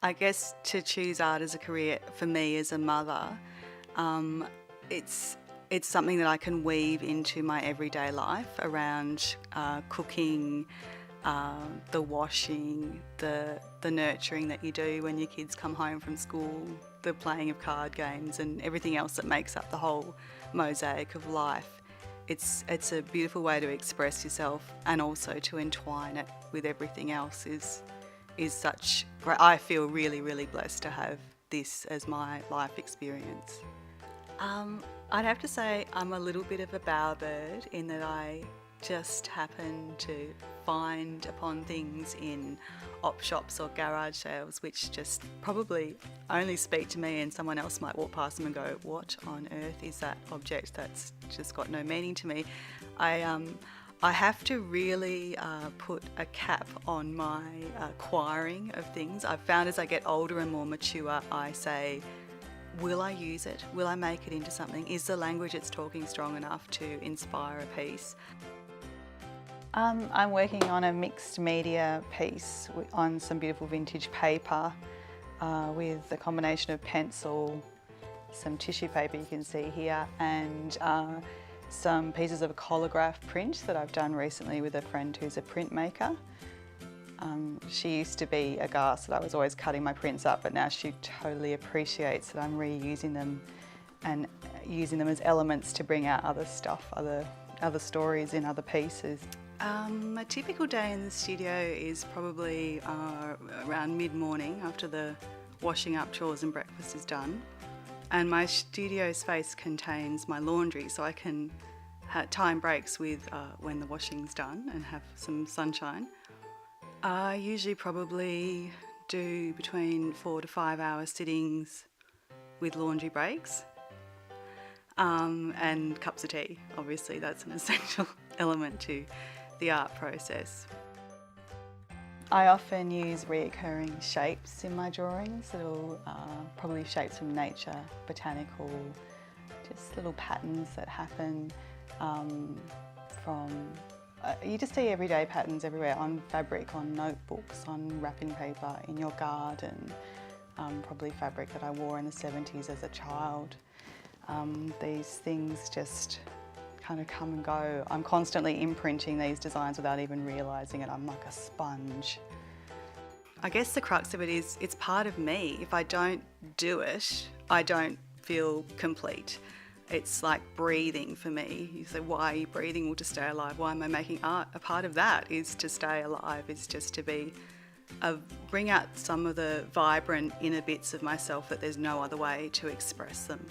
I guess to choose art as a career for me as a mother, um, it's it's something that I can weave into my everyday life around cooking, the washing, the nurturing that you do when your kids come home from school, the playing of card games, and everything else that makes up the whole mosaic of life. It's a beautiful way to express yourself, and also to entwine it with everything else is such great. I feel really, really blessed to have this as my life experience. I'd have to say I'm a little bit of a bowerbird in that I just happen to find upon things in op shops or garage sales which just probably only speak to me, and someone else might walk past them and go, what on earth is that object that's just got no meaning to me? I have to really put a cap on my acquiring of things. I've found as I get older and more mature, I say, will I use it? Will I make it into something? Is the language it's talking strong enough to inspire a piece? I'm working on a mixed media piece on some beautiful vintage paper with a combination of pencil, some tissue paper you can see here, and some pieces of a collagraph print that I've done recently with a friend who's a printmaker. She used to be aghast that I was always cutting my prints up, but now she totally appreciates that I'm reusing them and using them as elements to bring out other stuff, other stories in other pieces. A typical day in the studio is probably around mid-morning after the washing up, chores and breakfast is done. And my studio space contains my laundry, so I can have time breaks with when the washing's done and have some sunshine. I usually probably do between 4 to 5 hour sittings with laundry breaks, and cups of tea. Obviously that's an essential element to the art process. I often use reoccurring shapes in my drawings, little probably shapes from nature, botanical, just little patterns that happen from, you just see everyday patterns everywhere, on fabric, on notebooks, on wrapping paper, in your garden, probably fabric that I wore in the 70s as a child. These things just kind of come and go. I'm constantly imprinting these designs without even realising it. I'm like a sponge. I guess the crux of it is it's part of me. If I don't do it, I don't feel complete. It's like breathing for me. You say, why are you breathing? Well, to stay alive. Why am I making art? A part of that is to stay alive, is just to be, bring out some of the vibrant inner bits of myself that there's no other way to express them.